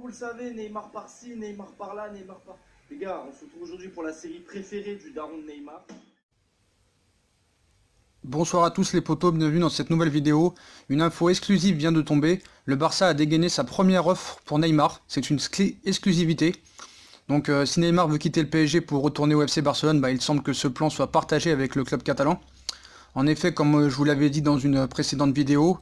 Vous le savez, Neymar par-ci, Neymar par-là, Neymar par... Les gars, on se retrouve aujourd'hui pour la série préférée du daron de Neymar. Bonsoir à tous les potos, bienvenue dans cette nouvelle vidéo. Une info exclusive vient de tomber. Le Barça a dégainé sa première offre pour Neymar. C'est une exclusivité. Donc si Neymar veut quitter le PSG pour retourner au FC Barcelone, il semble que ce plan soit partagé avec le club catalan. En effet, comme je vous l'avais dit dans une précédente vidéo,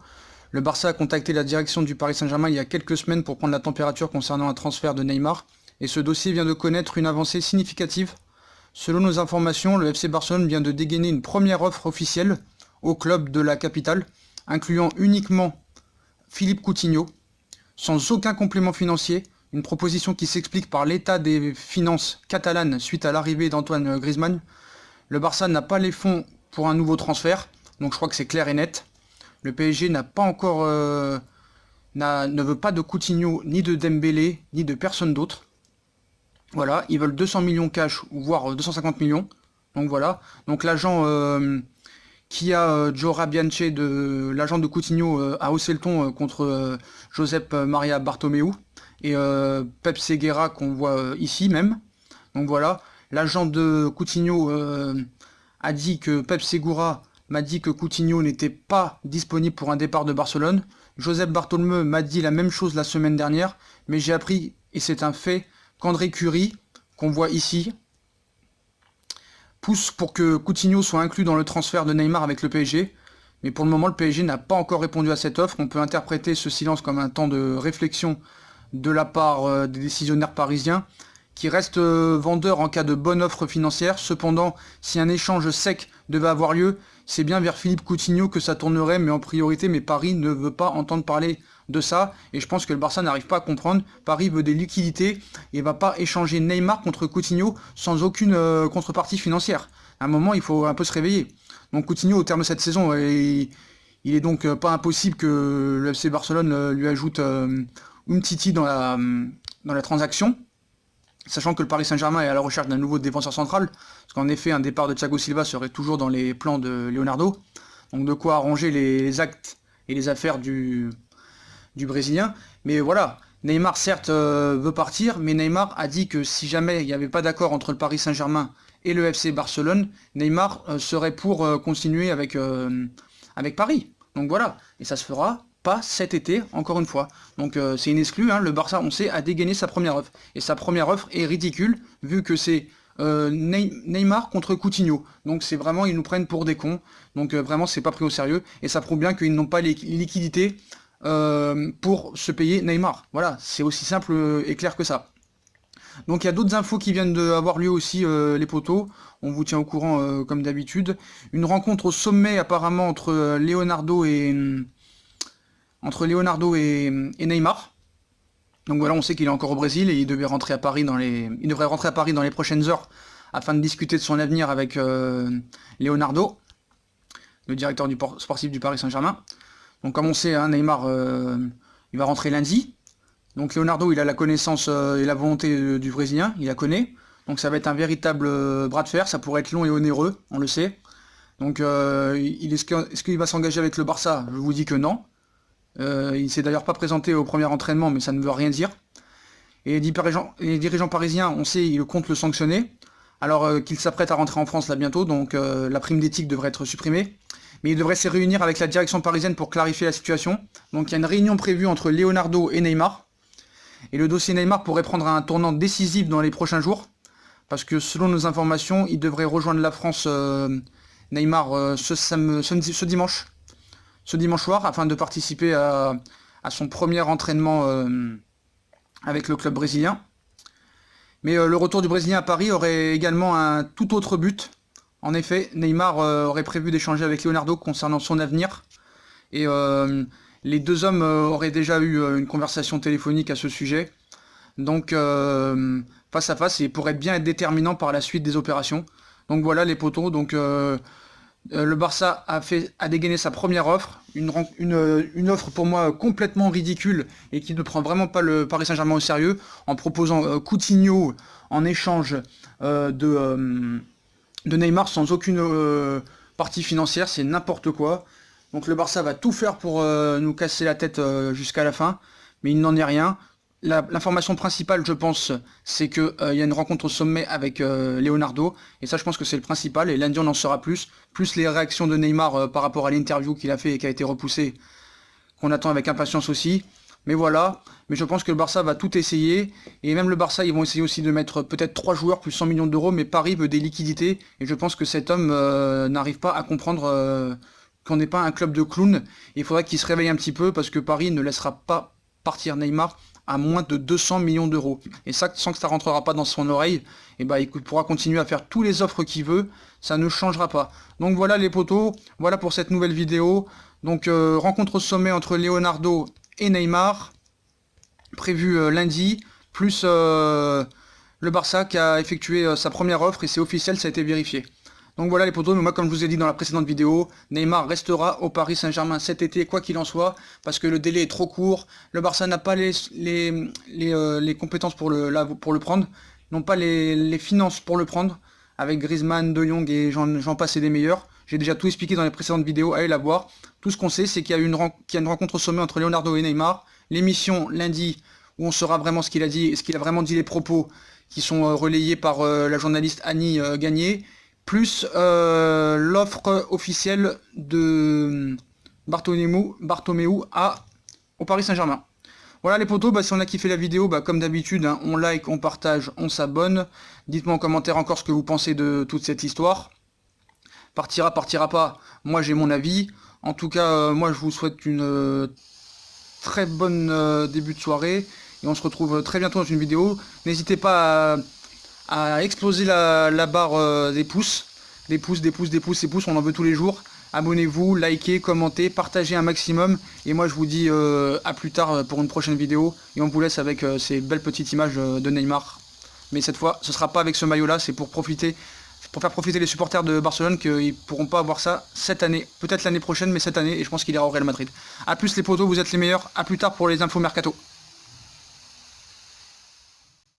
le Barça a contacté la direction du Paris Saint-Germain il y a quelques semaines pour prendre la température concernant un transfert de Neymar. Et ce dossier vient de connaître une avancée significative. Selon nos informations, le FC Barcelone vient de dégainer une première offre officielle au club de la capitale, incluant uniquement Philippe Coutinho, sans aucun complément financier, une proposition qui s'explique par l'état des finances catalanes suite à l'arrivée d'Antoine Griezmann. Le Barça n'a pas les fonds pour un nouveau transfert, donc je crois que c'est clair et net. Le PSG n'a pas encore, ne veut pas de Coutinho, ni de Dembélé, ni de personne d'autre. Voilà, ils veulent 200 millions cash, ou voire 250 millions. Donc voilà, donc l'agent qui a Joe Rabiance, l'agent de Coutinho, a haussé le ton contre Josep Maria Bartomeu et Pep Seguera qu'on voit ici même. Donc voilà, l'agent de Coutinho a dit que Pep Segura m'a dit que Coutinho n'était pas disponible pour un départ de Barcelone. Josep Bartomeu m'a dit la même chose la semaine dernière, mais j'ai appris, et c'est un fait, qu'André Curie, qu'on voit ici, pousse pour que Coutinho soit inclus dans le transfert de Neymar avec le PSG. Mais pour le moment, le PSG n'a pas encore répondu à cette offre. On peut interpréter ce silence comme un temps de réflexion de la part des décisionnaires parisiens, qui restent vendeurs en cas de bonne offre financière. Cependant, si un échange sec devait avoir lieu, c'est bien vers Philippe Coutinho que ça tournerait, mais en priorité. Mais Paris ne veut pas entendre parler de ça, et je pense que le Barça n'arrive pas à comprendre. Paris veut des liquidités, et va pas échanger Neymar contre Coutinho sans aucune contrepartie financière. À un moment, il faut un peu se réveiller. Donc Coutinho, au terme de cette saison, il est donc pas impossible que le FC Barcelone lui ajoute Umtiti dans la transaction, sachant que le Paris Saint-Germain est à la recherche d'un nouveau défenseur central, parce qu'en effet, un départ de Thiago Silva serait toujours dans les plans de Leonardo. Donc de quoi arranger les actes et les affaires du Brésilien. Mais voilà, Neymar certes veut partir, mais Neymar a dit que si jamais il n'y avait pas d'accord entre le Paris Saint-Germain et le FC Barcelone, Neymar serait pour continuer avec Paris. Donc voilà, et ça se fera pas cet été, encore une fois. Donc c'est une exclue, le Barça, on sait, a dégainé sa première offre. Et sa première offre est ridicule, vu que c'est Neymar contre Coutinho. Donc c'est vraiment, ils nous prennent pour des cons. Donc vraiment, c'est pas pris au sérieux. Et ça prouve bien qu'ils n'ont pas les liquidités pour se payer Neymar. Voilà, c'est aussi simple et clair que ça. Donc il y a d'autres infos qui viennent d'avoir lieu aussi, les potos. On vous tient au courant comme d'habitude. Une rencontre au sommet apparemment entre Leonardo et Neymar. Donc voilà, on sait qu'il est encore au Brésil et il devrait rentrer à Paris dans les prochaines heures afin de discuter de son avenir avec Leonardo, le directeur sportif du Paris Saint-Germain. Donc comme on sait, Neymar il va rentrer lundi. Donc Leonardo, il a la connaissance et la volonté du Brésilien, il la connaît. Donc ça va être un véritable bras de fer, ça pourrait être long et onéreux, on le sait. Donc est-ce qu'il va s'engager avec le Barça? Je vous dis que non. Il s'est d'ailleurs pas présenté au premier entraînement, mais ça ne veut rien dire. Et les dirigeants parisiens, on sait, ils comptent le sanctionner, alors qu'il s'apprête à rentrer en France là bientôt, donc la prime d'éthique devrait être supprimée. Mais il devrait se réunir avec la direction parisienne pour clarifier la situation. Donc il y a une réunion prévue entre Leonardo et Neymar. Et le dossier Neymar pourrait prendre un tournant décisif dans les prochains jours, parce que selon nos informations, il devrait rejoindre la France, Neymar, ce dimanche soir, afin de participer à son premier entraînement avec le club brésilien. Mais le retour du Brésilien à Paris aurait également un tout autre but. En effet, Neymar aurait prévu d'échanger avec Leonardo concernant son avenir. Et les deux hommes auraient déjà eu une conversation téléphonique à ce sujet. Donc face à face, et pourrait bien être déterminant par la suite des opérations. Donc voilà les potos, donc le Barça a dégainé sa première offre, une offre pour moi complètement ridicule et qui ne prend vraiment pas le Paris Saint-Germain au sérieux, en proposant Coutinho en échange de Neymar sans aucune partie financière. C'est n'importe quoi. Donc le Barça va tout faire pour nous casser la tête jusqu'à la fin, mais il n'en est rien. l'information principale, je pense, c'est qu'il y a une rencontre au sommet avec Leonardo, et ça je pense que c'est le principal, et lundi on en saura plus les réactions de Neymar par rapport à l'interview qu'il a fait et qui a été repoussée, qu'on attend avec impatience aussi. Mais voilà, mais je pense que le Barça va tout essayer, et même le Barça, ils vont essayer aussi de mettre peut-être 3 joueurs plus 100 millions d'euros, mais Paris veut des liquidités, et je pense que cet homme n'arrive pas à comprendre qu'on n'est pas un club de clowns, et il faudra qu'il se réveille un petit peu, parce que Paris ne laissera pas partir Neymar à moins de 200 millions d'euros. Et ça, sans que ça rentrera pas dans son oreille, et bah, il pourra continuer à faire tous les offres qu'il veut, ça ne changera pas. Donc voilà les potos, voilà pour cette nouvelle vidéo. Donc rencontre au sommet entre Leonardo et Neymar, prévu lundi, plus le Barça qui a effectué sa première offre, et c'est officiel, ça a été vérifié. Donc voilà les potos, mais moi comme je vous ai dit dans la précédente vidéo, Neymar restera au Paris Saint-Germain cet été, quoi qu'il en soit, parce que le délai est trop court, le Barça n'a pas les compétences pour le prendre, n'ont pas les finances pour le prendre, avec Griezmann, De Jong et j'en passe et des meilleurs. J'ai déjà tout expliqué dans les précédentes vidéos, allez la voir. Tout ce qu'on sait, c'est qu'il y a une rencontre au sommet entre Leonardo et Neymar, l'émission lundi, où on saura vraiment ce qu'il a dit, ce qu'il a vraiment dit, les propos qui sont relayés par la journaliste Annie Gagné, plus l'offre officielle de Bartomeu au Paris Saint-Germain. Voilà les potos, bah, si on a kiffé la vidéo, bah, comme d'habitude, hein, on like, on partage, on s'abonne. Dites-moi en commentaire encore ce que vous pensez de toute cette histoire. Partira, partira pas, moi j'ai mon avis. En tout cas, moi je vous souhaite une très bonne début de soirée. Et on se retrouve très bientôt dans une vidéo. N'hésitez pas à exploser la barre des pouces. Des pouces, on en veut tous les jours. Abonnez-vous, likez, commentez, partagez un maximum. Et moi je vous dis à plus tard pour une prochaine vidéo. Et on vous laisse avec ces belles petites images de Neymar. Mais cette fois, ce sera pas avec ce maillot là, c'est pour faire profiter les supporters de Barcelone qu'ils pourront pas avoir ça cette année. Peut-être l'année prochaine, mais cette année, et je pense qu'il ira au Real Madrid. A plus les potos, vous êtes les meilleurs. A plus tard pour les infos mercato.